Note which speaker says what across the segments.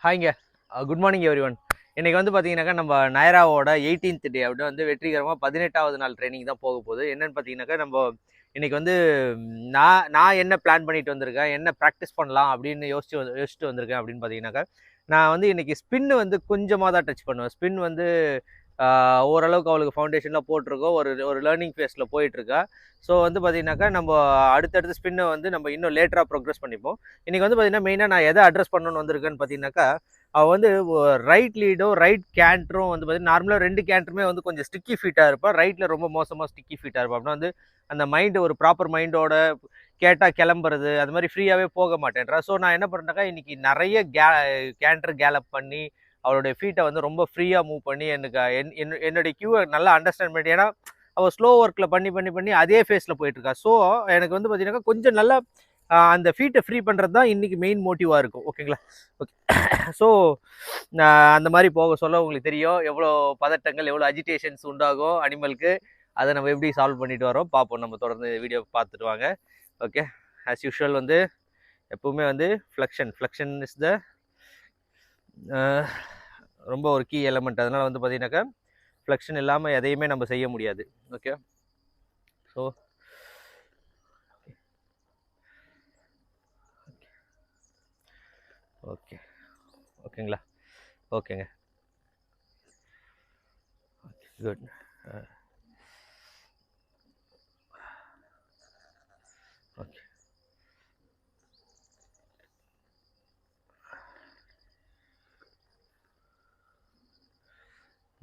Speaker 1: ஹாய்ங்க. Good morning everyone. இன்னைக்கு வந்து பார்த்தீங்கன்னாக்கா, நம்ம நயராவோட 18th டே அப்படி வந்து வெற்றிகரமாக 18வது நாள் ட்ரைனிங் தான் போக போகுது. என்னன்னு பார்த்தீங்கன்னாக்கா, நம்ம இன்னைக்கு வந்து நான் நான் என்ன பிளான் பண்ணிட்டு வந்திருக்கேன், என்ன ப்ராக்டிஸ் பண்ணலாம் அப்படின்னு யோசிச்சுட்டு வந்திருக்கேன் அப்படின்னு பார்த்தீங்கன்னாக்கா, நான் வந்து இன்னைக்கு ஸ்பின் வந்து கொஞ்சமாக தான் டச் பண்ணுவேன். ஸ்பின் வந்து ஓரளவுக்கு அவளுக்கு ஃபவுண்டேஷன்லாம் போட்டிருக்கோம். ஒரு ஒரு லேர்னிங் ஃபேஸில் போயிட்டுருக்கா. ஸோ வந்து பார்த்தீங்கன்னாக்கா, நம்ம அடுத்தடுத்து ஸ்பின்னை வந்து நம்ம இன்னும் லேட்டராக ப்ரோக்ரஸ் பண்ணிப்போம். இன்றைக்கி வந்து பார்த்தீங்கன்னா, மெயினாக நான் எதை அட்ரஸ் பண்ணணும்னு வந்திருக்கேன்னு பார்த்தீங்கன்னாக்கா, அவள் வந்து ரைட் லீடும் ரைட் கேண்ட்ரும் வந்து பார்த்தீங்கன்னா, நார்மலாக 2 கேண்ட்ருமே வந்து கொஞ்சம் ஸ்டிக்கி ஃபீட்டாக இருப்பாள். ரைட்டில் ரொம்ப மோசமாக ஸ்டிக்கி ஃபீட்டாக இருப்பாள். அப்படின்னா வந்து அந்த மைண்டு ஒரு ப்ராப்பர் மைண்டோட கேட்டால் கிளம்புறது அது மாதிரி ஃப்ரீயாகவே போக மாட்டேன்றா. ஸோ நான் என்ன பண்ணுறேன்னாக்கா, இன்றைக்கி நிறைய கேண்டர் கேலப் பண்ணி அவளுடைய ஃபீட்டை வந்து ரொம்ப ஃப்ரீயாக மூவ் பண்ணி எனக்கு என்னுடைய கியூவை நல்லா அண்டர்ஸ்டாண்ட் பண்ணி, ஏன்னா அவள் ஸ்லோ ஒர்க்கில் பண்ணி அதே ஃபேஸில் போயிட்டுருக்கா. ஸோ எனக்கு வந்து பார்த்தீங்கன்னாக்கா கொஞ்சம் நல்லா அந்த ஃபீட்டை ஃப்ரீ பண்ணுறது தான் இன்றைக்கி மெயின் மோட்டிவாக இருக்கும். ஓகேங்களா? ஓகே. ஸோ அந்த மாதிரி போக சொல்ல உங்களுக்கு தெரியும் எவ்வளோ பதட்டங்கள், எவ்வளோ அஜிடேஷன்ஸ் உண்டாகும் அனிமலுக்கு. அதை நம்ம எப்படி சால்வ் பண்ணிட்டு வரோம் பார்ப்போம். நம்ம தொடர்ந்து வீடியோ பார்த்துட்டு வாங்க. ஓகே. ஆஸ் யூஷுவல் வந்து எப்பவுமே வந்து ஃப்ளெக்ஷன் இஸ் த ரொம்ப ஒரு கீ எலமெண்ட். அதனால் வந்து பார்த்தீங்கன்னாக்கா, ஃப்ளெக்ஷன் இல்லாமல் எதையுமே நம்ம செய்ய முடியாது. ஓகே. ஸோ ஓகேங்களா? ஓகேங்க. குட். ஓகே.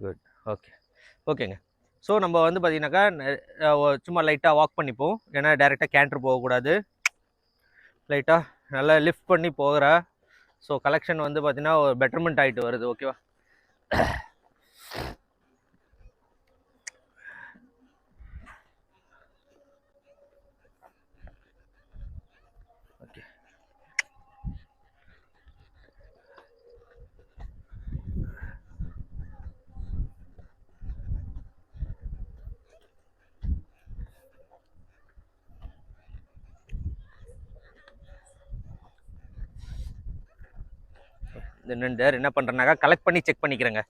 Speaker 1: குட். ஓகேங்க. ஸோ நம்ம வந்து பார்த்தீங்கன்னாக்கா, சும்மா லைட்டாக வாக் பண்ணிப்போம். ஏன்னா டைரெக்டாக கேண்டர் போகக்கூடாது. லைட்டாக நல்லா லிஃப்ட் பண்ணி போகிறா. ஸோ கலெக்ஷன் வந்து பார்த்தீங்கன்னா ஒரு பெட்டர்மெண்ட் ஆகிட்டு வருது. ஓகேவா? ஓகே. என்ன பண்ணுறேன்னாக்கா, கலெக்ட் பண்ணி செக் பண்ணிக்கிறேங்க.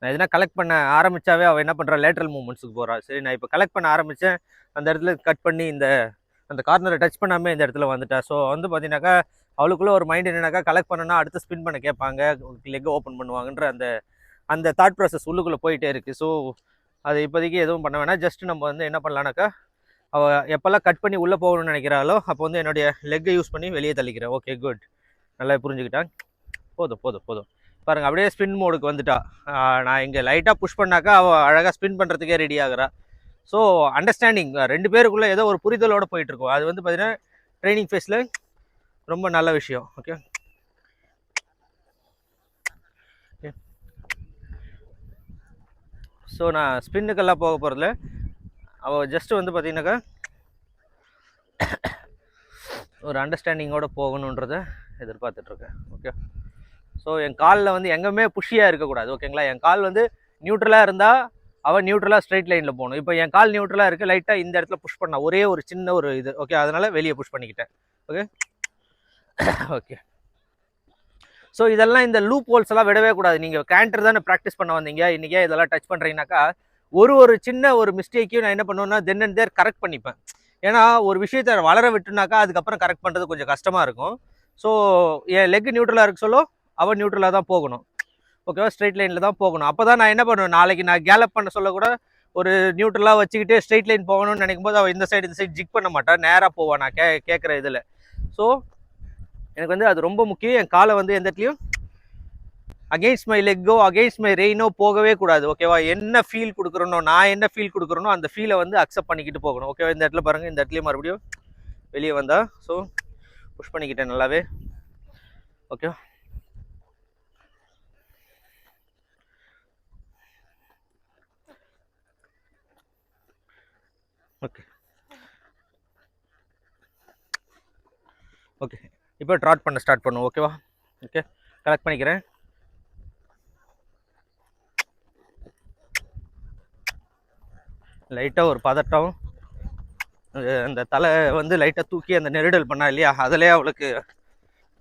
Speaker 1: நான் எதுனா கலெக்ட் பண்ண ஆரம்பித்தாவே அவள் என்ன பண்ணுறா, லேட்ரல் மூவ்மெண்ட்ஸுக்கு போகிறா. சரி, நான் இப்போ கலெக்ட் பண்ண ஆரம்பித்தேன். அந்த இடத்துல கட் பண்ணி அந்த கார்னரை டச் பண்ணாமல் இந்த இடத்துல வந்துட்டா. ஸோ வந்து பார்த்தீங்கன்னாக்கா, அவளுக்குள்ளே ஒரு மைண்ட் என்னன்னாக்கா, கலெக்ட் பண்ணனா அடுத்து ஸ்பின் பண்ண கேட்பாங்க, லெக் ஓப்பன் பண்ணுவாங்கன்ற அந்த தாட் ப்ராசஸ் உள்ளுக்குள்ளே போயிட்டே இருக்குது. ஸோ அது இப்போதைக்கு எதுவும் பண்ண வேணாம். ஜஸ்ட் நம்ம வந்து என்ன பண்ணலான்னாக்கா, அவள் எப்போல்லாம் கட் பண்ணி உள்ளே போகணும்னு நினைக்கிறாளோ அப்போ வந்து என்னுடைய லெக்கை யூஸ் பண்ணி வெளியே தள்ளிக்கிறேன். Okay, good. நல்லா புரிஞ்சுக்கிட்டான். போதும் பாருங்கள், அப்படியே ஸ்பின் மோடுக்கு வந்துட்டா. நான் இங்கே லைட்டாக புஷ் பண்ணாக்கா அவள் அழகாக ஸ்பின் பண்ணுறதுக்கே ரெடி ஆகுறா. ஸோ அண்டர்ஸ்டாண்டிங் 2 பேருக்குள்ளே ஏதோ ஒரு புரிதலோடு போயிட்டுருக்கோம். அது வந்து பார்த்தீங்கன்னா ட்ரைனிங் ஃபேஸில் ரொம்ப நல்ல விஷயம். ஓகே. ஸோ நான் ஸ்பின்னுக்கெல்லாம் போக போகிறதில்ல. அவள் ஜஸ்ட்டு வந்து பார்த்தீங்கன்னாக்கா ஒரு அண்டர்ஸ்டாண்டிங்கோடு போகணுன்றதை எதிர்பார்த்துட்ருக்கேன். ஓகே. ஸோ என் காலில் வந்து எங்கேயுமே புஷியாக இருக்கக்கூடாது. ஓகேங்களா? என் கால் வந்து நியூட்ரலாக இருந்தால் அவள் நியூட்ரலாக ஸ்ட்ரைட் லைனில் போகணும். இப்போ என் கால் நியூட்ரலாக இருக்குது, லைட்டாக இந்த இடத்துல புஷ் பண்ண ஒரே ஒரு சின்ன ஒரு இது. ஓகே, அதனால் வெளியே புஷ் பண்ணிக்கிட்டேன். ஓகே. ஓகே. ஸோ இதெல்லாம் இந்த லூப் ஹோல்ஸ் எல்லாம் விடவே கூடாது. நீங்கள் கேண்டர் தானே ப்ராக்டிஸ் பண்ண வந்தீங்க, இன்றைக்கே இதெல்லாம் டச் பண்ணுறீங்கனாக்கா, ஒரு சின்ன ஒரு மிஸ்டேக்கையும் நான் என்ன பண்ணுவேன்னா தென் அண்ட் தேர் கரெக்ட் பண்ணிப்பேன். ஏன்னா ஒரு விஷயத்தை வளர விட்டுனாக்கா அதுக்கப்புறம் கரெக்ட் பண்ணுறது கொஞ்சம் கஷ்டமாக இருக்கும். ஸோ என் லெக் நியூட்ரலாக இருக்க சொல்ல அவன் நியூட்ரலாக தான் போகணும். ஓகேவா? ஸ்ட்ரெயிட் லைனில் தான் போகணும். அப்போ தான் நான் என்ன பண்ணுவேன், நாளைக்கு நான் கேலப் பண்ண சொல்ல கூட ஒரு நியூட்ரலாக வச்சுக்கிட்டு ஸ்ட்ரெயிட் லைன் போகணும்னு நினைக்கும் போது அவள் இந்த சைடு ஜிக் பண்ண மாட்டான், நேராக போவான் நான் கேட்குற இதில். ஸோ எனக்கு வந்து அது ரொம்ப முக்கியம். என் காலை வந்து எந்த இடத்துலையும் அகெயின்ஸ்ட் மை லெக்கோ அகெயின்ஸ்ட் மை ரெயினோ போகவே கூடாது. ஓகேவா? என்ன ஃபீல் கொடுக்குறனோ, நான் என்ன ஃபீல் கொடுக்குறனோ அந்த ஃபீலை வந்து அக்செப்ட் பண்ணிக்கிட்டு போகணும். ஓகேவா? இந்த இடத்துல பாருங்கள், இந்த இடத்துலையும் மறுபடியும் வெளியே வந்தா. ஸோ புஷ் பண்ணிக்கிட்டேன் நல்லாவே. ஓகே. ஓகே. ஓகே. இப்போ ட்ராட் பண்ண ஸ்டார்ட் பண்ணுவோம். ஓகேவா? ஓகே. கலெக்ட் பண்ணிக்கிறேன். லைட்டாக ஒரு பதட்டம், அந்த தலை வந்து லைட்டாக தூக்கி அந்த நெருடல் பண்ணா இல்லையா, அதிலே அவளுக்கு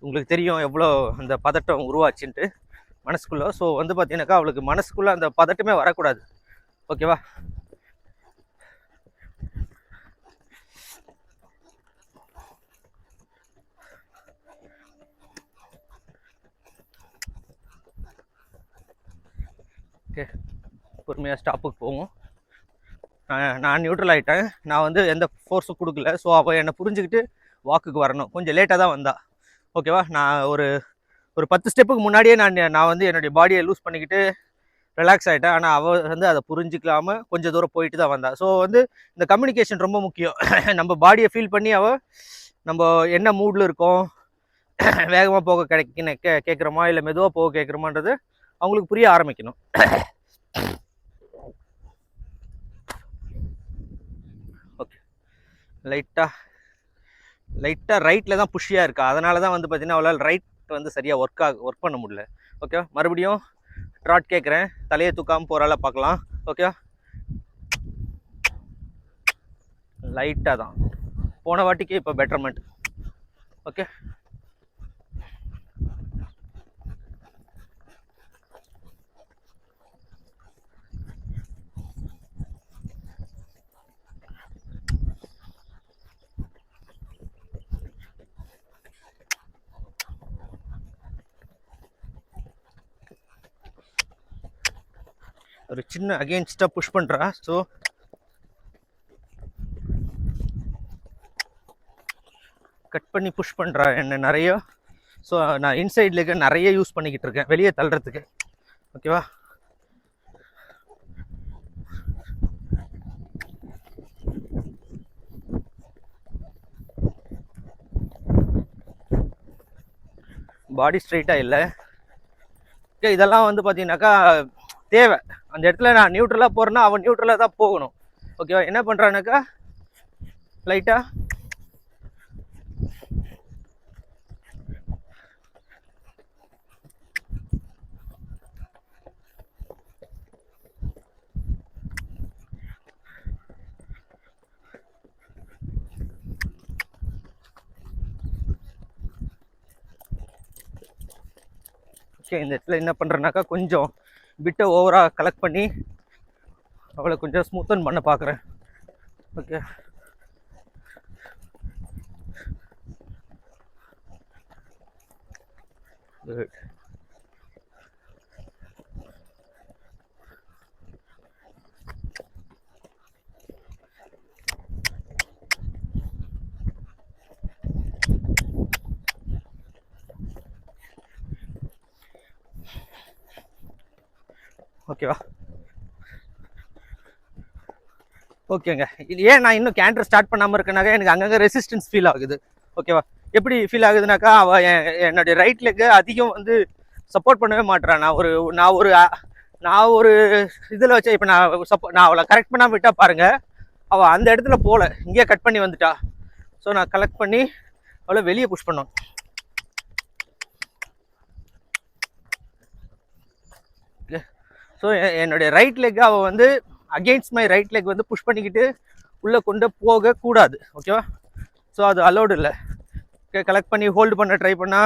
Speaker 1: உங்களுக்கு தெரியும் எவ்வளோ அந்த பதட்டம் உருவாச்சுன்ட்டு மனசுக்குள்ளே. ஸோ வந்து பார்த்தீங்கன்னாக்கா அவளுக்கு மனசுக்குள்ளே அந்த பதட்டமே வரக்கூடாது. ஓகேவா? ஓகே, பொறுமையாக ஸ்டாப்புக்கு போவோம். நான் நியூட்ரல் ஆகிட்டேன். நான் வந்து எந்த ஃபோர்ஸும் கொடுக்கல. ஸோ அவள் என்னை புரிஞ்சுக்கிட்டு வாக்குக்கு வரணும். கொஞ்சம் லேட்டாக தான் வந்தா. ஓகேவா? நான் ஒரு 10 ஸ்டெப்புக்கு முன்னாடியே நான் வந்து என்னுடைய பாடியை லூஸ் பண்ணிக்கிட்டு ரிலாக்ஸ் ஆகிட்டேன். ஆனால் அவள் வந்து அதை புரிஞ்சிக்கலாமல் கொஞ்சம் தூரம் போயிட்டு தான் வந்தா. ஸோ வந்து இந்த கம்யூனிகேஷன் ரொம்ப முக்கியம். நம்ம பாடியை ஃபீல் பண்ணி அவள் நம்ம என்ன மூடில் இருக்கோம், வேகமாக போக கேட்குறோமா இல்லை மெதுவாக போக கேட்குறோமான்றது அவங்களுக்கு புரிய ஆரம்பிக்கணும். ஓகே, லைட்டாக ரைட்டில் தான் புஷ்ஷியாக இருக்கா. அதனால தான் வந்து பார்த்தீங்கன்னா அவளால் ரைட் வந்து சரியாக ஒர்க் பண்ண முடியல. ஓகே, மறுபடியும் ட்ராட் கேட்குறேன். தலையை தூக்காமல் போகிறால பார்க்கலாம். ஓகே, லைட்டாக தான் போன வாட்டிக்கு இப்போ பெட்டர்மெண்ட். ஓகே, ஒரு சின்ன அகெயின்ஸ்டாக புஷ் பண்ணுறா. ஸோ கட் பண்ணி புஷ் பண்ணுறா என்ன நிறைய. ஸோ நான் இன்சைட் லெக் நிறைய யூஸ் பண்ணிக்கிட்டு இருக்கேன் வெளியே தள்ளுறதுக்கு. ஓகேவா? பாடி ஸ்ட்ரைட்டாக இல்லை. ஓகே, இதெல்லாம் வந்து பார்த்தீங்கன்னாக்கா தேவை. அந்த இடத்துல நான் நியூட்ரலாக போகிறேன்னா அவன் நியூட்ரலாக தான் போகணும். ஓகேவா? என்ன பண்ணுறானாக்கா லைட்டாக இந்த இடத்துல என்ன பண்ணுறேன்னாக்கா கொஞ்சம் பிட்டை ஓவராக கலெக்ட் பண்ணி அவளை கொஞ்சம் ஸ்மூத்தன் பண்ண பார்க்குறேன். Okay, good. ஓகேவா? ஓகேங்க. இது ஏன் நான் இன்னும் கேண்டர் ஸ்டார்ட் பண்ணாமல் இருக்கேனாக்கா எனக்கு அங்கங்கே ரெசிஸ்டன்ஸ் ஃபீல் ஆகுது. ஓகேவா? எப்படி ஃபீல் ஆகுதுனாக்கா அவள் என்னுடைய ரைட் லெக்கு அதிகம் வந்து சப்போர்ட் பண்ணவே மாட்டேறான். நான் ஒரு இதில் வச்சேன். இப்போ நான் அவளை கரெக்ட் பண்ணாமல் விட்டா பாருங்க, அவள் அந்த இடத்துல போகல, இங்கேயே கட் பண்ணி வந்துட்டா. ஸோ நான் கலெக்ட் பண்ணி அவளை வெளியே புஷ் பண்ணோம். ஸோ என்னுடைய ரைட் லெக் அவள் வந்து அகெயின்ஸ்ட் மை ரைட் லெக் வந்து புஷ் பண்ணிக்கிட்டு உள்ளே கொண்டு போகக்கூடாது. ஓகேவா? ஸோ அது அலோடு இல்லை. ஓகே, கலெக்ட் பண்ணி ஹோல்டு பண்ண ட்ரை பண்ணா.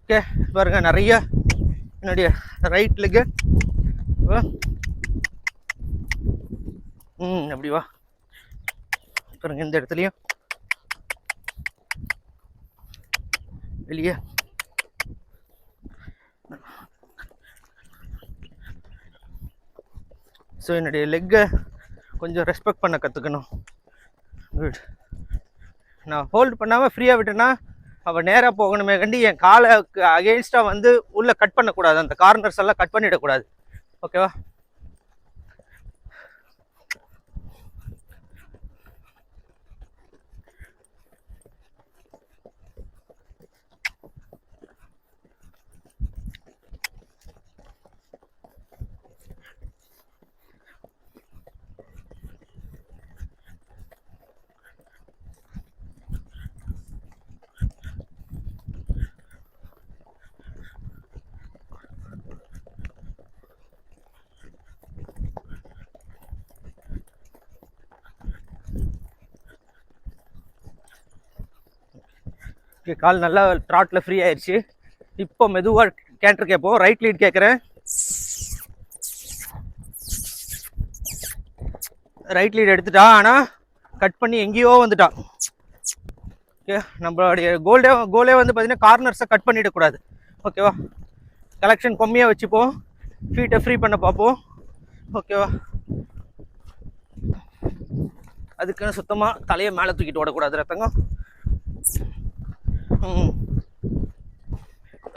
Speaker 1: ஓகே பாருங்க, நிறைய என்னுடைய ரைட் லெக்கு அப்படி வா பாருங்க. இந்த இடத்துலையும் வெளியே ஸோ என்னுடைய லெக்கை கொஞ்சம் ரெஸ்பெக்ட் பண்ண கற்றுக்கணும். குட். நான் ஹோல்டு பண்ணாமல் ஃப்ரீயாக விட்டேன்னா அவள் நேராக போகணுமே கண்டி என் காலை அகெயின்ஸ்டாக வந்து உள்ளே கட் பண்ணக்கூடாது. அந்த கார்னர்ஸ் எல்லாம் கட் பண்ணிடக்கூடாது. ஓகேவா? ஓகே, கால் நல்லா ட்ராட்டில் ஃப்ரீ ஆயிடுச்சு. இப்போ மெதுவாக கேண்டர் கேட்போம். ரைட் லீட் கேட்குறேன். ரைட் லீட் எடுத்துட்டா, ஆனால் கட் பண்ணி எங்கேயோ வந்துட்டான். ஓகே, நம்மளுடைய கோலே வந்து பார்த்தீங்கன்னா கார்னர்ஸை கட் பண்ணிடக்கூடாது. ஓகேவா, கலெக்ஷன் கம்மியாக வச்சுப்போம், ஃபீட்டை ஃப்ரீ பண்ண பார்ப்போம். ஓகேவா, அதுக்குன்னு சுத்தமாக தலையை மேலே தூக்கிட்டு ஓடக்கூடாது ரத்தங்கம்.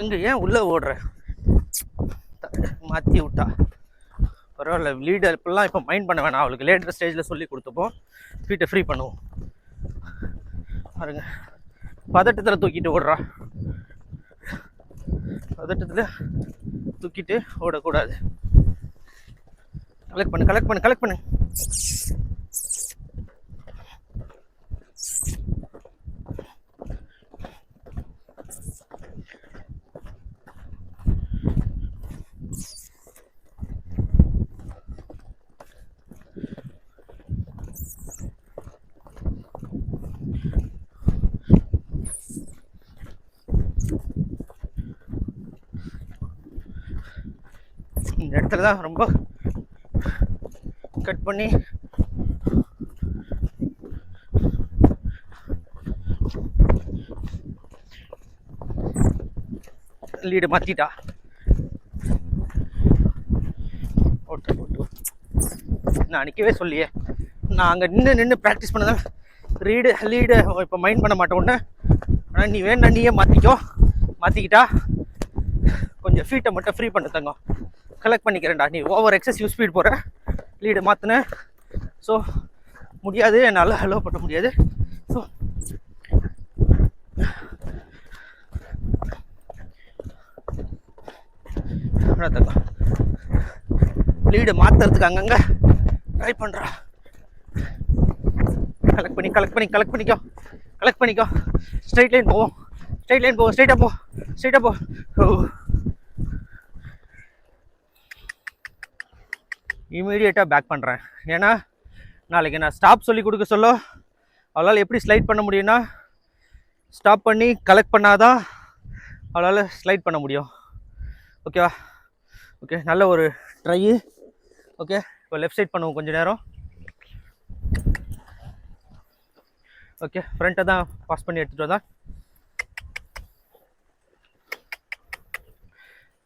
Speaker 1: இங்கே ஏன் உள்ளே ஓடுற, மாற்றி விட்டா பரவாயில்ல. லீடர் இப்பெல்லாம் இப்போ மைண்ட் பண்ண வேணாம், அவளுக்கு லேட்டர் ஸ்டேஜில் சொல்லி கொடுத்துப்போம். ஃபீட்டை ஃப்ரீ பண்ணுவோம். பாருங்க, பதட்டத்தில் தூக்கிட்டு ஓடுறா. பதட்டத்தில் தூக்கிட்டு ஓடக்கூடாது. கலெக்ட் பண்ணு. இந்த இடத்துல தான் ரொம்ப கட் பண்ணி லீடு மாற்றிட்டா. நான் நிற்கவே சொல்லியே, நான் அங்கே நின்று ப்ராக்டிஸ் பண்ணதால் லீடு இப்போ மைண்ட் பண்ண மாட்டேன் ஒன்று. ஆனால் நீ வேணா நீயே மாற்றிக்கிட்டா கொஞ்சம் ஃபீட்டை மட்டும் ஃப்ரீ பண்ண தங்கம். கலெக்ட் பண்ணிக்கிறேன்டா. நீ ஓவர் எக்ஸசிவ் ஸ்பீட் போகிற, லீடு மாற்றினேன். ஸோ முடியாது, என்னால் அலோவ் பண்ண முடியாது. ஸோ தங்கம் லீடு மாற்றுறதுக்கு அங்கங்கே ட்ரை பண்ணுறா. கலெக்ட் பண்ணிக்கோ. ஸ்ட்ரைட் லைன் போவோம். ஸ்ட்ரைட்டாக போ. இமீடியட்டாக பேக் பண்ணுறேன். ஏன்னா நாளைக்கு நான் ஸ்டாப் சொல்லி கொடுக்க சொல்ல அவளால் எப்படி ஸ்லைட் பண்ண முடியும்னா, ஸ்டாப் பண்ணி கலெக்ட் பண்ணாதான் அவளால் ஸ்லைட் பண்ண முடியும். ஓகேவா? ஓகே, நல்ல ஒரு ட்ரை. ஓகே, இப்போ லெஃப்ட் சைட் பண்ணுவோம் கொஞ்சம் நேரம். ஓகே, ஃப்ரண்ட்டை தான் பாஸ் பண்ணி எடுத்துகிட்டு வந்தா.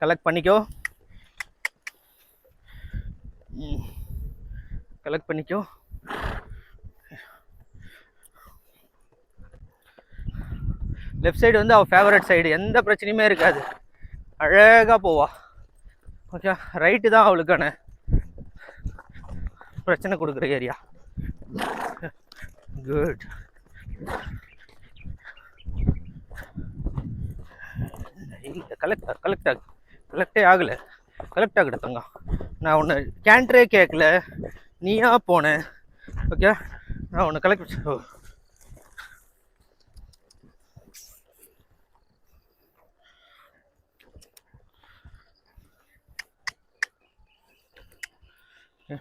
Speaker 1: கலெக்ட் பண்ணிக்கோ. லெஃப்ட் சைடு வந்து அவள் ஃபேவரட் சைடு, எந்த பிரச்சனையுமே இருக்காது, அழகாக போவா. ஓகே, ரைட்டு தான் அவளுக்கான பிரச்சனை கொடுக்குற ஏரியா. குட். கலெக்டே ஆகலை. கலெக்ட் ஆகிட்ட தங்கம். நான் உன்னை கேண்டரே கேட்கல, நீயா போனேன். ஓகே, நான் உன்னை கலெக்ட்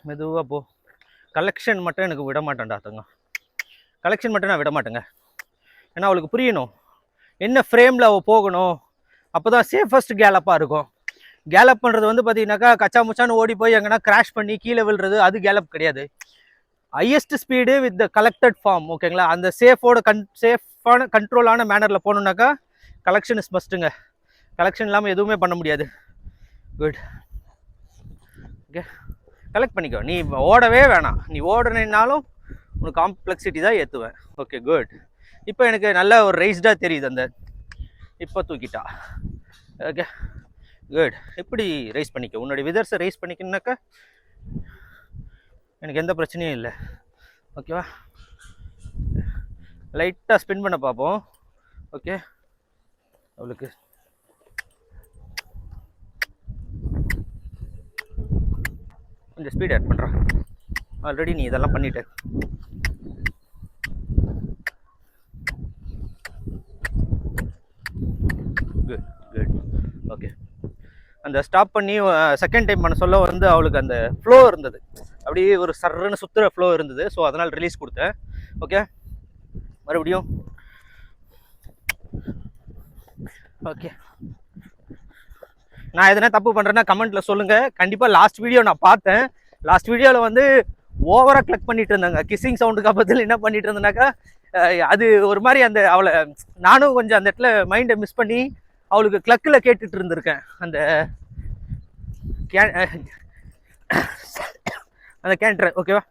Speaker 1: மெதுவாக போ. கலெக்ஷன் மட்டும் எனக்கு விட மாட்டேன்டா தங்கம். கலெக்ஷன் மட்டும் நான் விட மாட்டேங்க. ஏன்னா அவளுக்கு புரியணும் என்ன ஃப்ரேமில் அவள் போகணும். அப்போ தான் சேஃபஸ்ட் கேலப்பாக இருக்கும். கேலப் பண்ணுறது வந்து பார்த்தீங்கன்னாக்கா கச்சா முச்சான்னு ஓடி போய் எங்கன்னா கிராஷ் பண்ணி கீழே விழுறது, அது கேலப் கிடையாது. Highest speed with the collected form. ஓகேங்களா? அந்த சேஃபான கண்ட்ரோலான மேனரில் போகணுன்னாக்கா கலெக்ஷன் இஸ் மஸ்ட்டுங்க. கலெக்ஷன் இல்லாமல் எதுவுமே பண்ண முடியாது. குட். ஓகே, கலெக்ட் பண்ணிக்கோ. நீ ஓடவே வேணாம். நீ ஓடனாலும் உனக்கு காம்ப்ளெக்சிட்டி தான் ஏற்றுவேன். Okay, good. இப்போ எனக்கு நல்ல ஒரு ரைஸ்டாக தெரியுது அந்த. இப்போ தூக்கிட்டா. Okay, good. எப்படி ரைஸ் பண்ணிக்க, உன்னுடைய விதர்ஸை ரைஸ் பண்ணிக்கணுனாக்கா எனக்கு எந்த பிரச்சனையும் இல்லை. ஓகேவா? லைட்டாக ஸ்பின் பண்ண பார்ப்போம். ஓகே, அவளுக்கு கொஞ்சம் ஸ்பீட் ஆட் பண்ணுறா. ஆல்ரெடி நீ இதெல்லாம் பண்ணிட்ட. Good good. ஓகே, அந்த ஸ்டாப் பண்ணி செகண்ட் டைம் பண்ண சொல்ல வந்து அவளுக்கு அந்த ஃப்ளோ இருந்தது, அப்படியே ஒரு சர்ன்னு சுற்றுற ஃப்ளோ இருந்தது. ஸோ அதனால் ரிலீஸ் கொடுத்தேன். ஓகே, மறுபடியும் ஓகே, நான் எதனா தப்பு பண்ணுறேன்னா கமெண்ட்டில் சொல்லுங்கள். கண்டிப்பாக லாஸ்ட் வீடியோ நான் பார்த்தேன். லாஸ்ட் வீடியோவில் வந்து ஓவராக கிளக் பண்ணிட்டு இருந்தாங்க. கிஸ்ஸிங் சவுண்டுக்கு அப்பத்தில் என்ன பண்ணிட்டு இருந்தேனாக்கா, அது ஒரு மாதிரி அந்த அவளை நானும் கொஞ்சம் அந்த இடத்துல மைண்டை மிஸ் பண்ணி அவளுக்கு கிளக்கில் கேட்டுட்டு இருந்திருக்கேன். அந்த கேண்டர். ஓகேவா?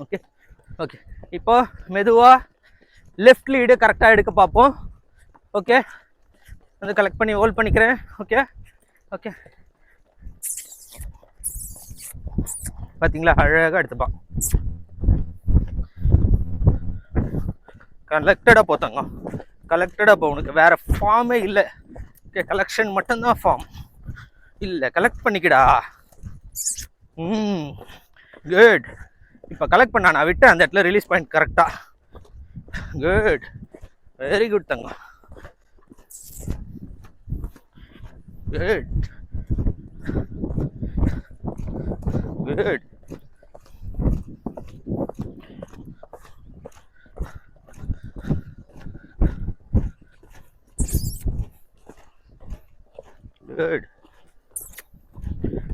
Speaker 1: ஓகே ஓகே, இப்போ மெதுவாக லெஃப்ட் லீடு கரெக்டாக எடுக்க பார்ப்போம். ஓகே, வந்து கலெக்ட் பண்ணி ஹோல்ட் பண்ணிக்கிறேன். ஓகே ஓகே, பார்த்தீங்களா, அழகாக எடுத்துப்பான். கலெக்டடாக போத்தாங்க, கலெக்டடாக போ. உனக்கு வேறு ஃபார்மே இல்லை. ஓகே, கலெக்ஷன் மட்டும்தான் ஃபார்ம் இல்லை. கலெக்ட் பண்ணிக்கிடா. குட். இப்போ கலெக்ட் பண்ணா, நான் விட்டு அந்த இடத்துல ரிலீஸ் பாயிண்ட் கரெக்டாக. குட், வெரி குட் தங்க. Good good. குட்.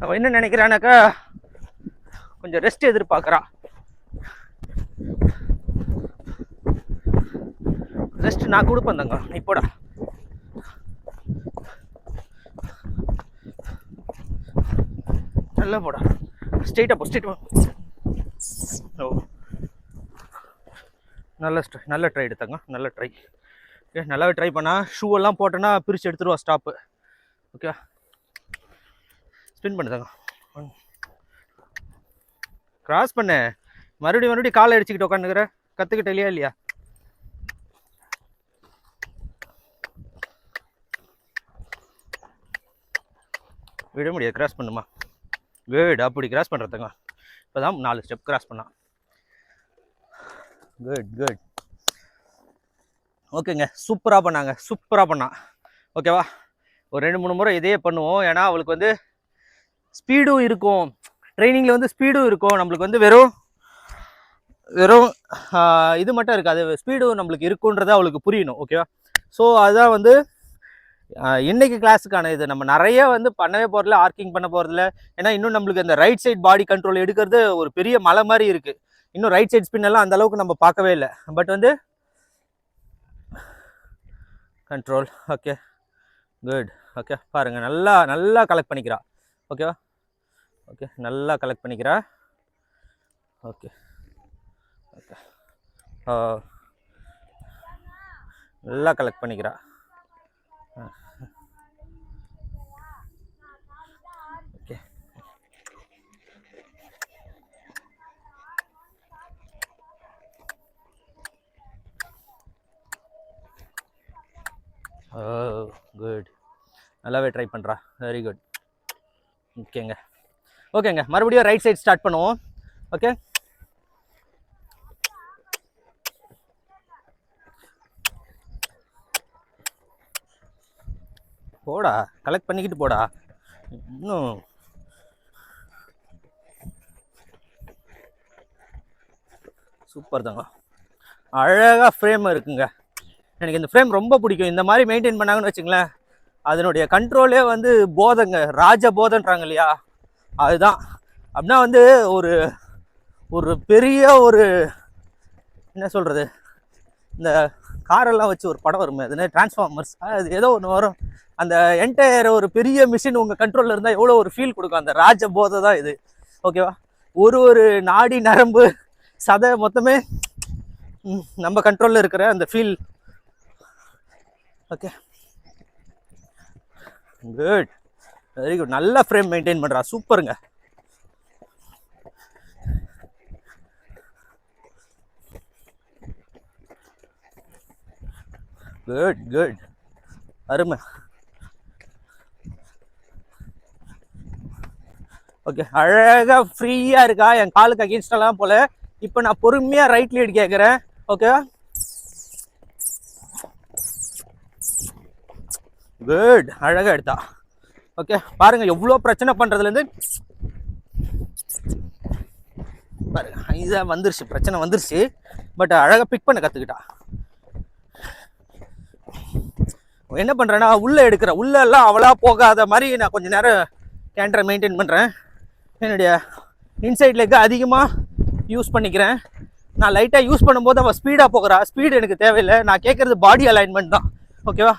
Speaker 1: அவன் என்ன நினைக்கிறானாக்கா, கொஞ்சம் ரெஸ்ட் எதிர்பார்க்குறா. ரெஸ்ட் நான் கொடுப்பேன் தங்க. இப்போடா நல்லா போடா. ஸ்ட்ரெயிட்டாக போ, ஸ்ட்ரெயிட். ஓ, நல்ல ட்ரை எடுத்தாங்க, நல்ல ட்ரை. ஓகே, நல்லாவே ட்ரை பண்ணால் ஷூவெல்லாம் போட்டோன்னா பிரித்து எடுத்துருவா ஸ்டாப்பு. ஓகே, ஸ்பின் பண்ணுதாங்க. கிராஸ் பண்ண மறுபடியும் காலை அடிச்சுக்கிட்டு உட்காந்துக்கிற. கற்றுக்கிட்ட இல்லையா? விட முடியாது, கிராஸ் பண்ணுமா. குட், அப்படி கிராஸ் பண்ணுறதுங்க. இப்போ தான் 4 ஸ்டெப் கிராஸ் பண்ணான். Good good. ஓகேங்க, சூப்பராக பண்ணாங்க, சூப்பராக பண்ணான். ஓகேவா? ஒரு 2-3 முறை இதே பண்ணுவோம். ஏன்னா அவளுக்கு வந்து ஸ்பீடும் இருக்கும், ட்ரைனிங்கில் வந்து ஸ்பீடும் இருக்கும். நம்மளுக்கு வந்து வெறும் இது மட்டும் இருக்காது, ஸ்பீடும் நம்மளுக்கு இருக்குன்றதை அவளுக்கு புரியணும். ஓகேவா? ஸோ அதுதான் வந்து இன்னைக்கு கிளாஸுக்கான இது. நம்ம நிறைய வந்து பண்ணவே போகிறதில்ல, ஆர்க்கிங் பண்ண போகிறதில்ல. ஏன்னா இன்னும் நம்மளுக்கு அந்த ரைட் சைட் பாடி கண்ட்ரோல் எடுக்கிறது ஒரு பெரிய மலை மாதிரி இருக்குது. இன்னும் ரைட் சைட் ஸ்பின் எல்லாம் அந்த அளவுக்கு நம்ம பார்க்கவே இல்லை. பட் வந்து கண்ட்ரோல். Okay, good. ஓகே, பாருங்கள், நல்லா கலெக்ட் பண்ணிக்கிறா. ஓகேவா? ஓகே, நல்லா கலெக்ட் பண்ணிக்கிறா. ஓகே ஓகே, நல்லா கலெக்ட் பண்ணிக்கிறா. Okay, good. நல்லாவே ட்ரை பண்ணுறா. Very good. ஓகேங்க, மறுபடியும் ரைட் சைட் ஸ்டார்ட் பண்ணுவோம். ஓகே, போடா, கலெக்ட் பண்ணிக்கிட்டு போடா. இன்னும் சூப்பர் தாங்க, அழகாக ஃப்ரேம் இருக்குங்க. எனக்கு இந்த ஃப்ரேம் ரொம்ப பிடிக்கும். இந்த மாதிரி மெயின்டைன் பண்ணாங்கன்னு வச்சுங்களேன், அதனுடைய கண்ட்ரோலே வந்து போதைங்க, ராஜ போதைன்றாங்க இல்லையா, அதுதான். அப்படின்னா வந்து ஒரு பெரிய ஒரு என்ன சொல்கிறது, இந்த காரெல்லாம் வச்சு ஒரு படம் வருமே, அதுனா டிரான்ஸ்ஃபார்மர்ஸ், அது ஏதோ ஒன்று வரும். அந்த என்டையர் ஒரு பெரிய மிஷின் உங்கள் கண்ட்ரோலில் இருந்தால் எவ்வளோ ஒரு ஃபீல் கொடுக்கும். அந்த ராஜ போதை தான் இது. ஓகேவா? ஒரு நாடி நரம்பு சதை மொத்தமே நம்ம கண்ட்ரோலில் இருக்கிற அந்த feel. Okay, good, very good. நல்ல ஃப்ரேம் மெயின்டைன் பண்ணுறா. சூப்பருங்க. குட் குட், அருமை. ஓகே, அழகாக ஃப்ரீயாக இருக்கா. என் காலுக்கு அகேன்ஸ்டெல்லாம் போல. இப்போ நான் பொறுமையாக ரைட் லீட் கேட்குறேன். ஓகேவா? குட், அழகாக எடுத்தா. ஓகே, பாருங்கள், எவ்வளோ பிரச்சனை பண்ணுறதுலேருந்து பாருங்க, இதாக வந்துருச்சு, பிரச்சனை வந்துருச்சு. பட் அழகாக பிக் பண்ண கற்றுக்கிட்டா. என்ன பண்ணுறேன்னா உள்ளே எடுக்கிறேன், உள்ளெல்லாம் அவ்வளோ போகாத மாதிரி நான் கொஞ்சம் நேரம் கேண்டரை மெயின்டைன் பண்ணுறேன். என்னுடைய இன்சைட் லெக்கை அதிகமாக யூஸ் பண்ணிக்கிறேன். நான் லைட்டாக யூஸ் பண்ணும்போது அவள் ஸ்பீடாக போகிறா, ஸ்பீடு எனக்கு தேவையில்லை. நான் கேட்குறது பாடி அலைன்மெண்ட் தான். ஓகேவா?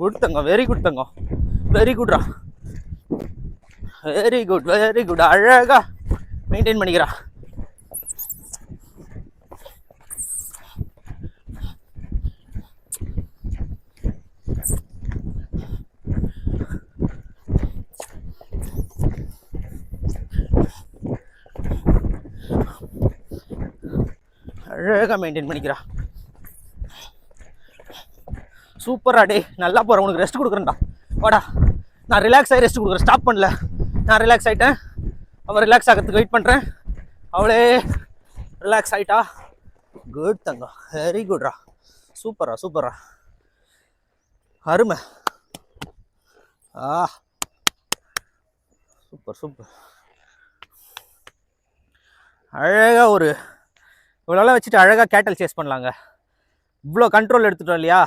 Speaker 1: குட் தங்கம், வெரி குட் தங்கம், வெரி குட்ரா, வெரி குட் வெரி குட். அழகாக மெயின்டைன் பண்ணிக்கிறா. அழகாக மெயின்டைன் பண்ணிக்கிறா. சூப்பரா. டே நல்லா போகிறேன், உனக்கு ரெஸ்ட் கொடுக்குறேன்டா. வாடா, நான் ரிலாக்ஸ் ஆகி ரெஸ்ட் கொடுக்குறேன். ஸ்டாப் பண்ணல, நான் ரிலாக்ஸ் ஆகிட்டேன். அவன் ரிலாக்ஸ் ஆகிறதுக்கு வெயிட் பண்ணுறேன். அவளே ரிலாக்ஸ் ஆகிட்டா. குட் தங்கம், வெரி குட்ரா, சூப்பரா சூப்பரா, அருமை. Super super. அழகாக ஒரு இவ்வளோலாம் வச்சுட்டு அழகாக கேட்டல் சேஸ் பண்ணலாங்க. இவ்வளோ கண்ட்ரோல் எடுத்துட்டோம் இல்லையா,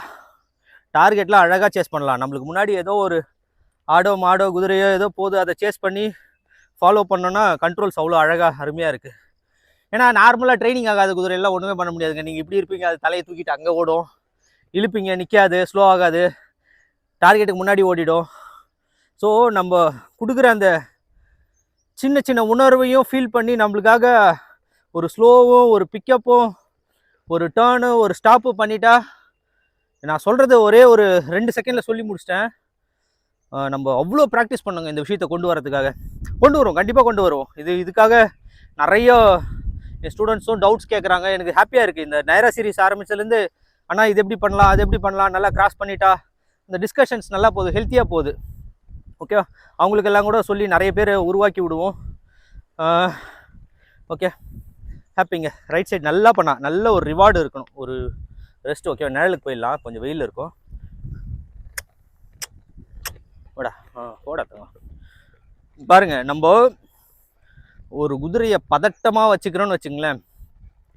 Speaker 1: டார்கெட்லாம் அழகாக சேஸ் பண்ணலாம். நம்மளுக்கு முன்னாடி ஏதோ ஒரு ஆடோ மாடோ குதிரையோ ஏதோ போது, அதை சேஸ் பண்ணி ஃபாலோ பண்ணோன்னா கண்ட்ரோல்ஸ் அவ்வளோ அழகாக அருமையாக இருக்குது. ஏன்னா நார்மலாக ட்ரைனிங் ஆகாத குதிரையெல்லாம் ஒன்றுமே பண்ண முடியாதுங்க. நீங்கள் இப்படி இருப்பீங்க, அது தலையை தூக்கிட்டு அங்கே ஓடும், இழுப்பீங்க, நிற்காது, ஸ்லோ ஆகாது, டார்கெட்டுக்கு முன்னாடி ஓடிடும். ஸோ நம்ம கொடுக்குற அந்த சின்ன சின்ன உணர்வையும் ஃபீல் பண்ணி நம்மளுக்காக ஒரு ஸ்லோவும் ஒரு பிக்கப்பும் ஒரு டேர்னு ஒரு ஸ்டாப்பு பண்ணிட்டா, நான் சொல்கிறது ஒரே ஒரு 2 செகண்டில் சொல்லி முடிச்சிட்டேன். நம்ம அவ்வளோ ப்ராக்டிஸ் பண்ணுங்க இந்த விஷயத்தை கொண்டு வரதுக்காக. கொண்டு வருவோம், கண்டிப்பாக கொண்டு வருவோம். இதுக்காக நிறைய என் ஸ்டூடெண்ட்ஸும் டவுட்ஸ் கேட்குறாங்க. எனக்கு ஹாப்பியாக இருக்குது. இந்த நைரா சீரிஸ் ஆரம்பிச்சதுலேருந்து ஆனால் இது எப்படி பண்ணலாம், அது எப்படி பண்ணலாம், நல்லா கிராஸ் பண்ணிட்டா, இந்த டிஸ்கஷன்ஸ் நல்லா போகுது, ஹெல்த்தியாக போகுது. ஓகே, அவங்களுக்கெல்லாம் கூட சொல்லி நிறைய பேர் உருவாக்கி விடுவோம். ஓகே, ஹாப்பிங்க. ரைட் சைடு நல்லா பண்ணா, நல்ல ஒரு ரிவார்டு இருக்கணும், ஒரு ரெஸ்ட். ஓகே, நிழலுக்கு போயிடலாம், கொஞ்சம் வெயில் இருக்கும். போடா போடா. பாருங்க, நம்ம ஒரு குதிரையை பதட்டமாக வச்சுக்கிறோன்னு வச்சுங்களேன்.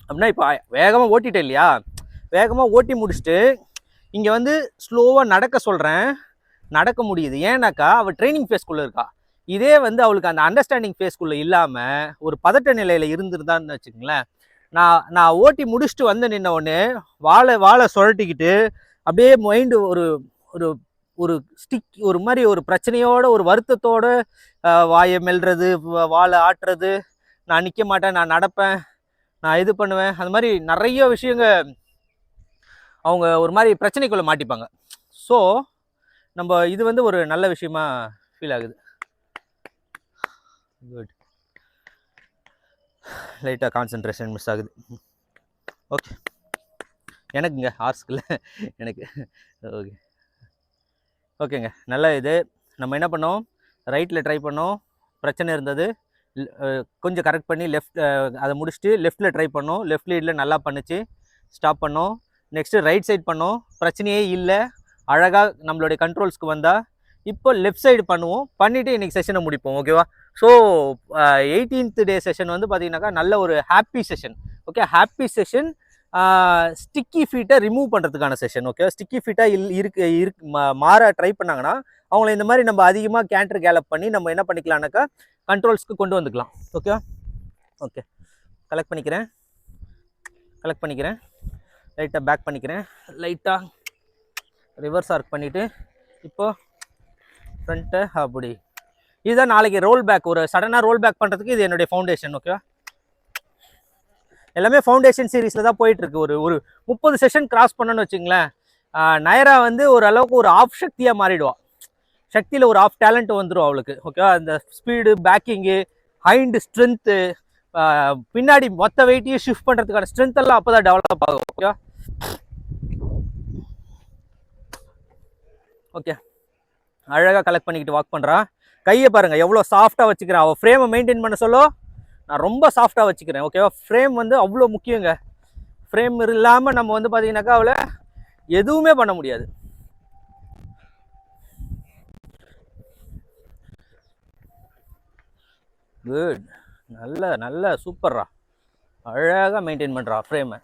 Speaker 1: அப்படின்னா இப்போ வேகமாக ஓட்டிட்டேன் இல்லையா, வேகமாக ஓட்டி முடிச்சுட்டு இங்கே வந்து ஸ்லோவாக நடக்க சொல்கிறேன், நடக்க முடியுது. ஏன்னாக்கா அவள் ட்ரைனிங் ஃபேஸ்க்குள்ளே இருக்கா. இதே வந்து அவளுக்கு அந்த அண்டர்ஸ்டாண்டிங் ஃபேஸ்க்குள்ளே இல்லாமல் ஒரு பதட்ட நிலையில் இருந்துருந்தான்னு வச்சுக்கோங்களேன், நான் ஓட்டி முடிச்சுட்டு வந்து நின்ன உடனே வாழை சுழட்டிக்கிட்டு அப்படியே மைண்டு ஒரு ஒரு ஒரு ஸ்டிக் ஒரு மாதிரி ஒரு பிரச்சனையோட ஒரு வருத்தத்தோட வாயை மெல்றது, வாழை ஆட்டுறது, நான் நிற்க மாட்டேன், நான் நடப்பேன், நான் இது பண்ணுவேன், அந்த மாதிரி நிறைய விஷயங்க அவங்க ஒரு மாதிரி பிரச்சனைக்குள்ளே மாட்டிப்பாங்க. ஸோ நம்ம இது வந்து ஒரு நல்ல விஷயமா ஃபீல் ஆகுது. குட். லைட்டாக கான்சன்ட்ரேஷன் மிஸ் ஆகுது. ஓகே, எனக்குங்க ஹார்ஸ்கில் எனக்கு. ஓகே ஓகேங்க, நல்ல இது. நம்ம என்ன பண்ணோம், ரைட்டில் ட்ரை பண்ணோம், பிரச்சனை இருந்தது, கொஞ்சம் கரெக்ட் பண்ணி லெஃப்ட் அதை முடிச்சுட்டு லெஃப்ட்டில் ட்ரை பண்ணோம், லெஃப்ட் லீடில் நல்லா பண்ணிச்சு, ஸ்டாப் பண்ணோம். நெக்ஸ்ட்டு ரைட் சைடு பண்ணோம், பிரச்சனையே இல்லை, அழகாக நம்மளுடைய கண்ட்ரோல்ஸ்க்கு வந்தால். இப்போ லெஃப்ட் சைடு பண்ணுவோம், பண்ணிவிட்டு இன்றைக்கி செஷனை முடிப்போம். ஓகேவா? ஸோ 18th டே செஷன் வந்து பார்த்தீங்கன்னாக்கா நல்ல ஒரு happy session. Okay, happy session, sticky ஃபீட்டை ரிமூவ் பண்ணுறதுக்கான செஷன். ஓகே, ஸ்டிக்கி ஃபீட்டாக மாற ட்ரை பண்ணாங்கன்னா அவங்கள இந்த மாதிரி நம்ம அதிகமாக கேண்டர் கேலப் பண்ணி நம்ம என்ன பண்ணிக்கலாம்னாக்கா கண்ட்ரோல்ஸ்க்கு கொண்டு வந்துக்கலாம். ஓகே ஓகே, கலெக்ட் பண்ணிக்கிறேன், லைட்டாக பேக் பண்ணிக்கிறேன், லைட்டாக ரிவர்ஸ் ஆர்க் பண்ணிவிட்டு இப்போது ஃப்ரண்ட்டை அப்படி. இதுதான் நாளைக்கு ரோல் பேக், ஒரு சடனாக ரோல் பேக் பண்ணுறதுக்கு இது என்னுடைய ஃபவுண்டேஷன். ஓகேவா? எல்லாமே ஃபவுண்டேஷன் சீரீஸில் தான் போயிட்டுருக்கு. ஒரு 30 செஷன் கிராஸ் பண்ணணும்னு வச்சுங்களேன், நயரா வந்து ஓரளவுக்கு ஒரு ஆஃப் சக்தியாக மாறிடுவாள். சக்தியில் ஒரு ஆஃப் டேலண்ட் வந்துடும் அவளுக்கு. ஓகேவா? அந்த ஸ்பீடு, பேக்கிங்கு, ஹைண்டு ஸ்ட்ரென்த்து, பின்னாடி மொத்த வெயிட்டையும் ஷிஃப்ட் பண்ணுறதுக்கான ஸ்ட்ரென்த் எல்லாம் அப்போ தான் டெவலப் ஆகும். ஓகேவா? ஓகே, அழகாக கலெக்ட் பண்ணிக்கிட்டு வாக் பண்ணுறான். கையை பாருங்கள் எவ்வளோ சாஃப்டாக வச்சுக்கிறான். அவள் ஃப்ரேமை மெயின்டைன் பண்ண சொல்ல நான் ரொம்ப சாஃப்டாக வச்சுக்கிறேன். ஓகேவா? ஃப்ரேம் வந்து அவ்வளோ முக்கியங்க. ஃப்ரேம் இல்லாமல் நம்ம வந்து பார்த்தீங்கன்னாக்கா அவளை எதுவுமே பண்ண முடியாது. குட், நல்ல சூப்பர்ரா, அழகாக மெயின்டைன் பண்ணுறா ஃப்ரேமை.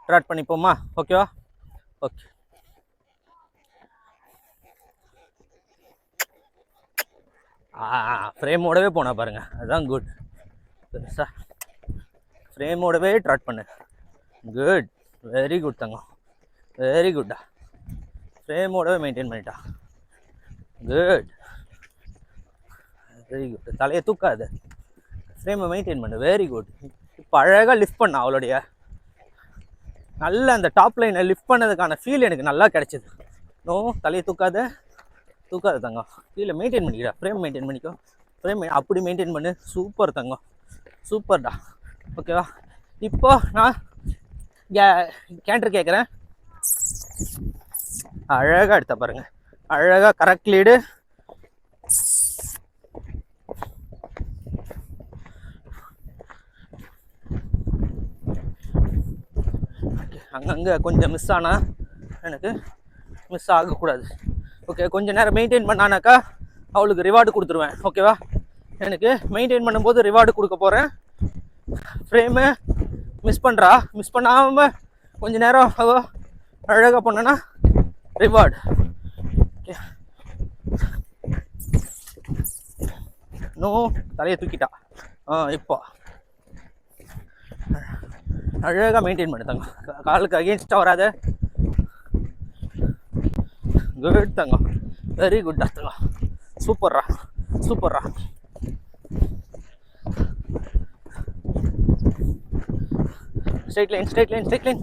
Speaker 1: ட்ராட் பண்ணிப்போமா? ஓகேவா? ஓகே. ஃப்ரேமோடவே போனா பாருங்க, அதுதான் குட். பெருசா ஃப்ரேமோடவே ட்ராட் பண்ணு. குட், வெரி குட் தங்கம், வெரி குட்டா. ஃப்ரேமோடவே மெயின்டைன் பண்ணிட்டா. Good, very good. தலையை தூக்காது, ஃப்ரேமை மெயின்டைன் பண்ணு. Very good. இப்போ அழகாக லிஃப்ட் பண்ண அவளுடைய நல்ல அந்த டாப் லைனை லிஃப்ட் பண்ணதுக்கான ஃபீல் எனக்கு நல்லா கிடைச்சிது. நோ, தலையை தூக்காத, தூக்காத தங்கம். கீழே மெயின்டைன் பண்ணிக்கிறா, ஃப்ரேம் மெயின்டைன் பண்ணிக்கோ. ஃப்ரேம் அப்படி மெயின்டைன் பண்ணு. சூப்பர் தங்கம், சூப்பர்டா. ஓகேவா? இப்போ நான் கேண்டர் கேட்குறேன். அழகாக எடுத்த பாருங்க, அழகாக கரெக்ட் லீடு. அங்கங்கே கொஞ்சம் மிஸ் ஆனா எனக்கு மிஸ் ஆகக்கூடாது. ஓகே, கொஞ்சம் நேரம் மெயின்டைன் பண்ணானாக்கா அவளுக்கு ரிவார்டு கொடுத்துருவேன். ஓகேவா? எனக்கு மெயின்டைன் பண்ணும்போது ரிவார்டு கொடுக்க போகிறேன். ஃப்ரேமு மிஸ் பண்ணுறா, மிஸ் பண்ணாமல் கொஞ்சம் நேரம் அழகாக பண்ணனா ரிவார்டு. ஓகே, நோ, தலையை தூக்கிட்டா. இப்போ அழகாக மெயின்டைன் பண்ணு தங்கம், காலுக்கு அகெயின்ஸ்டாக வராத. குட் தங்கம், வெரி குட்டா தங்கம், சூப்பர்ரா, சூப்பர்ரா. Straight line, straight line, straight line.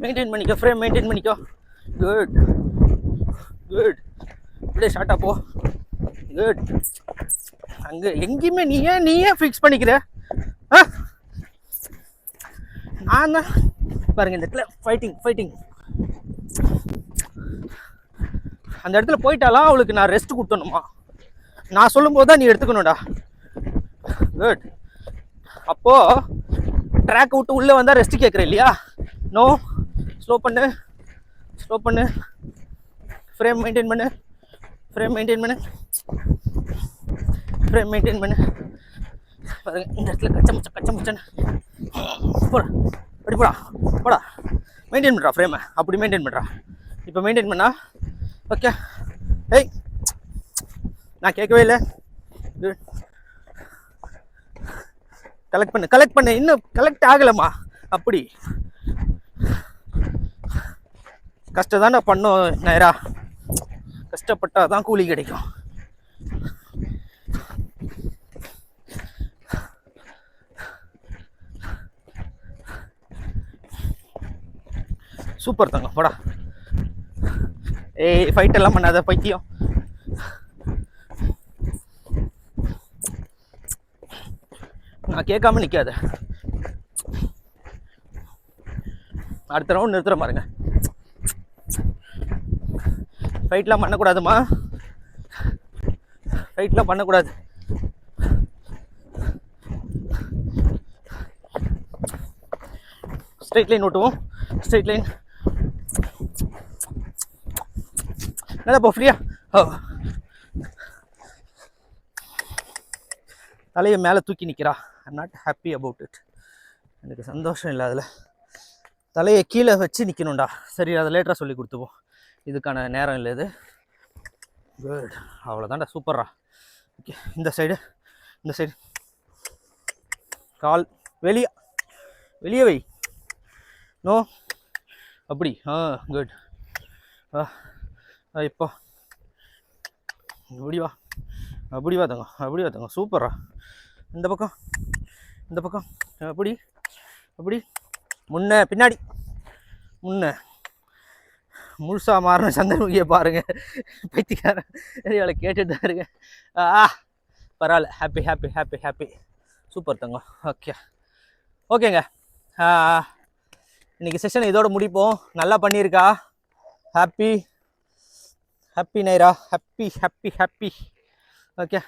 Speaker 1: Maintain பண்ணிக்கோ, ஃப்ரேம் மெயின்டைன் பண்ணிக்கோ. Good, good. இப்படியே ஷார்ட்டாக போ. குட். அங்கே எங்கேயுமே நீயே ஃபிக்ஸ் பண்ணிக்கிற. நான் தான் பாருங்க இந்த இடத்துல ஃபைட்டிங் அந்த இடத்துல போயிட்டாலாம் அவளுக்கு நான் ரெஸ்ட் கொடுத்தணுமா? நான் சொல்லும் போது தான் நீ எடுத்துக்கணும்டா. குட். அப்போ ட்ராக் விட்டு உள்ளே வந்தால் ரெஸ்ட் கேட்குற இல்லையா? நோ, ஸ்லோ பண்ணு, ஸ்லோ பண்ணு. ஃப்ரேம் மெயின்டைன் பண்ணு, ஃப்ரேம் மெயின்டைன் பண்ணு, ஃப்ரேம் மெயின்டைன் பண்ணு. பாருங்க இந்த இடத்துல கச்ச முச்சன்னு போடா, அப்படி போடா. மெயின்டைன் பண்ணுறா ஃப்ரேமை, அப்படி மெயின்டைன் பண்ணுறா. இப்போ மெயின்டைன் பண்ணா. ஓகே. ஏய், நான் கேட்கவே இல்லை. கலெக்ட் பண்ணு, இன்னும் கலெக்ட் ஆகலம்மா. அப்படி கஷ்டம் தானே பண்ணோம் நேரா, கஷ்டப்பட்டா தான் கூலி கிடைக்கும். சூப்பர் தங்கம், போடா. ஏய், ஃபைட் எல்லாம் பண்ணாத பைத்தியம். நான் கேட்காம நிற்காத. அடுத்த ரவுண்ட் நிறுத்துற பாருங்க. ஃபைட்லாம் பண்ணக்கூடாதுமா, ஃபைட்லாம் பண்ணக்கூடாது. ஸ்ட்ரைட் லைன் ஓட்டுவோம், ஸ்ட்ரைட் லைன். நல்லா போ, ஃப்ரீயா. தலையை மேலே தூக்கி நிற்கிறா. I'm not happy about it. எனக்கு சந்தோஷம் இல்லை அதில். தலையை கீழே வச்சு நிற்கணும்டா. சரி, அதை லேட்டராக சொல்லி கொடுத்துப்போம், இதுக்கான நேரம் இல்லை இது. குட், அவ்வளோதான்டா, சூப்பர்ரா. ஓகே, இந்த சைடு கால் வெளியே வை. நோ, அப்படி. குட். இப்போ அப்படி வா தங்கம், சூப்பர்ரா. இந்த பக்கம் அப்படி பின்னாடி முழுசாக மாறின சந்திரமுகியை பாருங்க. பைத்தியக்காரன் அவளை கேட்டுட்டு தான் இருக்கேன். பரவாயில்ல, ஹாப்பி. சூப்பர் தங்கம். ஓகேங்க. இன்றைக்கி செஷன் இதோட முடிப்போம். நல்லா பண்ணியிருக்கா. Happy Naira, happy. Okay,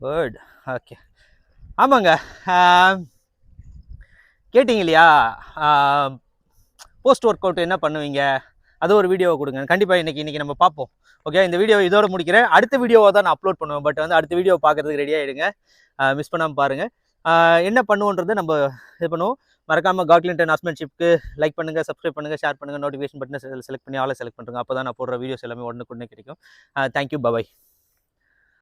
Speaker 1: good. Okay, ஆமாங்க, கேட்டிங்க இல்லையா போஸ்ட் ஒர்க் அவுட் என்ன பண்ணுவீங்க அது ஒரு வீடியோவை கொடுங்க. கண்டிப்பாக இன்னைக்கு நம்ம பார்ப்போம். ஓகே, இந்த வீடியோ இதோட முடிக்கிறேன். அடுத்த வீடியோவை தான் நான் அப்லோட் பண்ணுவேன். பட் வந்து அடுத்த வீடியோ பார்க்கறதுக்கு ரெடி ஆகிடுங்க. மிஸ் பண்ணாமல் பாருங்கள். என்ன பண்ணுவோன்றதை நம்ம இது பண்ணுவோம். மறக்காமல் காக்லின் அனாஸ்மென்ட்ஷிப்க்கு லைக் பண்ணுங்கள், சப்ஸ்கிரைப் பண்ணுங்கள், ஷேர் பண்ணுங்கள், நோட்டிஃபிகேஷன் பட்டனை செலக்ட் பண்ணி ஆளை செலக்ட் பண்ணுங்க. அப்போ தான் நான் போடுற வீடியோஸ் எல்லாமே உடனுக்குடனே கிடைக்கும். Thank you, bye bye.